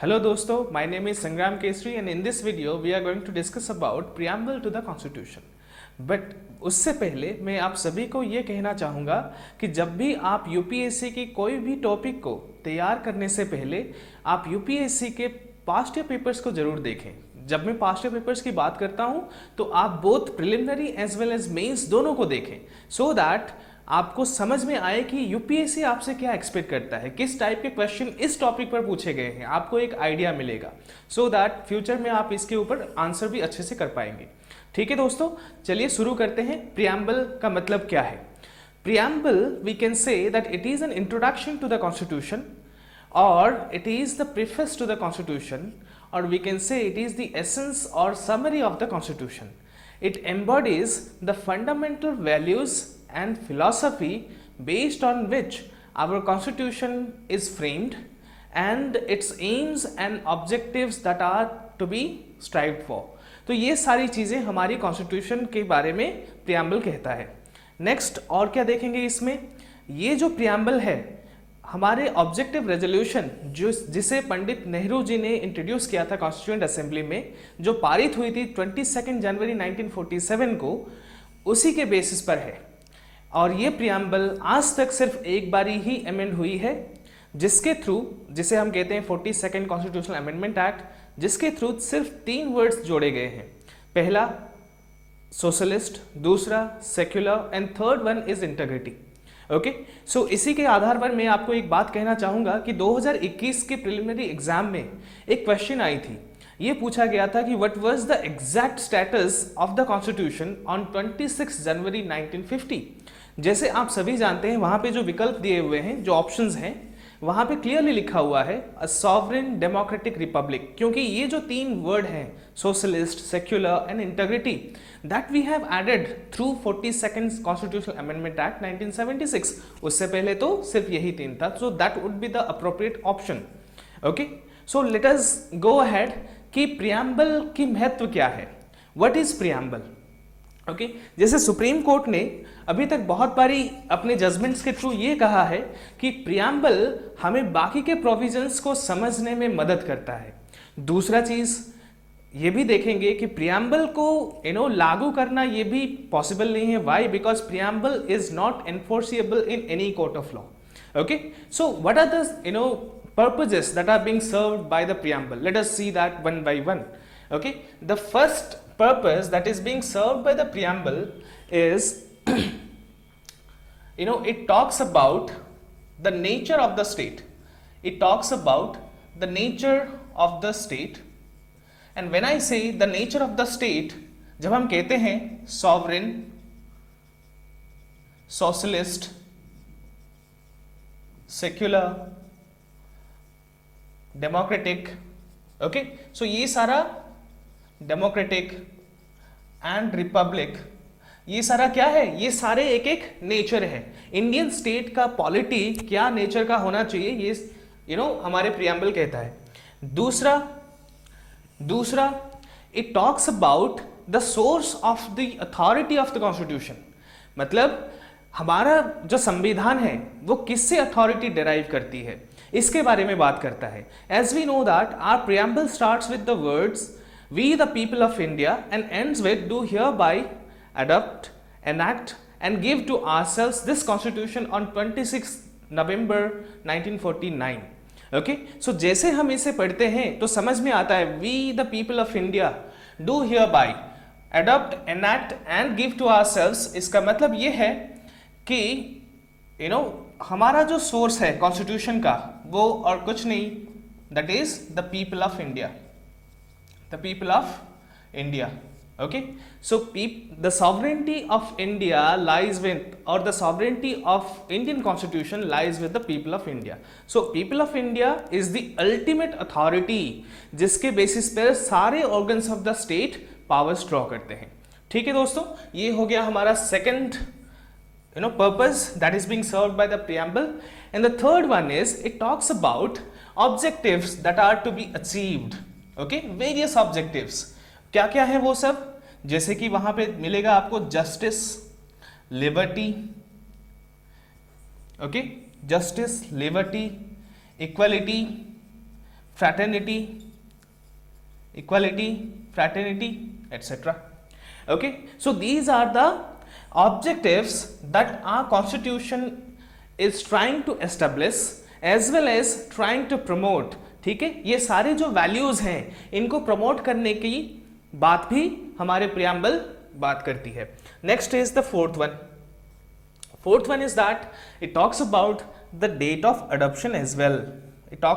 Hello दोस्तों, my name is Sangram Kesri and in this video we are going to discuss about preamble to the constitution. But उससे पहले मैं आप सभी को ये कहना चाहूँगा कि जब भी आप यूपीएससी की कोई भी टॉपिक को तैयार करने से पहले आप यूपीएससी के पास्ट ईयर पेपर्स को जरूर देखें। जब मैं पास्ट ईयर पेपर्स की बात करता हूँ तो आप both preliminary as well as mains दोनों को देखें सो दैट आपको समझ में आए कि यूपीएससी आपसे क्या एक्सपेक्ट करता है, किस टाइप के क्वेश्चन इस टॉपिक पर पूछे गए हैं, आपको एक आइडिया मिलेगा सो दैट फ्यूचर में आप इसके ऊपर आंसर भी अच्छे से कर पाएंगे। ठीक है दोस्तों, चलिए शुरू करते हैं। प्रियम्बल का मतलब क्या है? Preamble we can say that it is an introduction to the constitution और it is the preface to the constitution और we can say it is the essence और summary of the constitution. It embodies the fundamental values and philosophy based on which our constitution is framed and its aims and objectives that are to be strived for. तो ये सारी चीज़ें हमारी constitution के बारे में preamble कहता है। नेक्स्ट और क्या देखेंगे इसमें? ये जो प्रियम्बल है हमारे ऑब्जेक्टिव रेजोल्यूशन जिसे पंडित नेहरू जी ने इंट्रोड्यूस किया था कॉन्स्टिट्यूएंट असेंबली में, जो पारित हुई थी 22 जनवरी 1947 को, उसी के बेसिस पर है। और ये प्रियम्बल आज तक सिर्फ एक बारी ही अमेंड हुई है, जिसके थ्रू, जिसे हम कहते हैं 42nd कॉन्स्टिट्यूशनल अमेंडमेंट एक्ट, जिसके थ्रू सिर्फ 3 वर्ड्स जोड़े गए हैं। पहला सोशलिस्ट, दूसरा secular and third one is integrity. Okay, so इसी के आधार पर मैं आपको एक बात कहना चाहूँगा कि 2021 के प्रिलिमिनरी एग्जाम में एक क्वेश्चन आई थी। ये पूछा गया था कि what was the exact status of the constitution on 26 जनवरी 1950। जैसे आप सभी जानते हैं वहाँ पे जो विकल्प दिए हुए हैं, जो ऑप्शंस हैं, वहाँ पे क्लियरली लिखा हुआ है अ सॉवरेन डेमोक्रेटिक रिपब्लिक, क्योंकि ये जो 3 वर्ड हैं socialist, secular and integrity, that we have added through 42nd constitutional amendment act 1976। उससे पहले तो सिर्फ यही 3 था, so that would be the appropriate option. Okay, so let us go ahead कि प्रियम्बल की महत्व क्या है। What is preamble? ओके, जैसे सुप्रीम कोर्ट ने अभी तक बहुत बारी अपने जजमेंट्स के थ्रू ये कहा है कि प्रियम्बल हमें बाकी के प्रोविजंस को समझने में मदद करता है। दूसरा चीज ये भी देखेंगे कि प्रियम्बल को लागू करना ये भी पॉसिबल नहीं है। Why? Because preamble is not enforceable in any court of law. Okay, so what are the purposes that are being served by the preamble? Let us see that one by one. Okay, the first purpose that is being served by the preamble is it talks about the nature of the state. It talks about the nature of the state, and when I say the nature of the state, जब हम कहते हैं sovereign, socialist, secular, democratic, okay, so ये सारा democratic and Republic, ये सारा क्या है? ये सारे एक एक नेचर है। इंडियन स्टेट का पॉलिटी क्या नेचर का होना चाहिए, ये हमारे प्रियम्बल कहता है। दूसरा it talks about the source of the authority of the constitution, मतलब हमारा जो संविधान है वो किससे अथॉरिटी डिराइव करती है, इसके बारे में बात करता है। As we know that our preamble starts with the words we the people of India and ends with do hereby adopt, enact and give to ourselves this constitution on 26 November 1949। Okay, so जैसे हम इसे पढ़ते हैं तो समझ में आता है we the people of India do hereby adopt, enact and give to ourselves. इसका मतलब ये है कि हमारा जो सोर्स है कॉन्स्टिट्यूशन का वो और कुछ नहीं, that is the people of India, the people of India. Okay, so the sovereignty of India lies with, और the sovereignty of Indian constitution lies with the people of India. So people of India is the ultimate authority जिसके basis पर सारे organs of the state powers draw करते हैं। ठीक है दोस्तों, ये हो गया हमारा second purpose that is being served by the preamble. And the third one is it talks about objectives that are to be achieved. Okay, various objectives. क्या क्या है वो सब? जैसे कि वहां पे मिलेगा आपको justice, liberty, okay, justice, liberty, equality, fraternity, equality, fraternity, etc. Okay, so these are the objectives that our constitution is trying to establish as well as trying to promote. ठीक है, ये सारे जो वैल्यूज हैं इनको प्रमोट करने की बात भी हमारे प्रियम्बल बात करती है. Next is the fourth one. Fourth one is that it talks about the date of adoption as well. It talks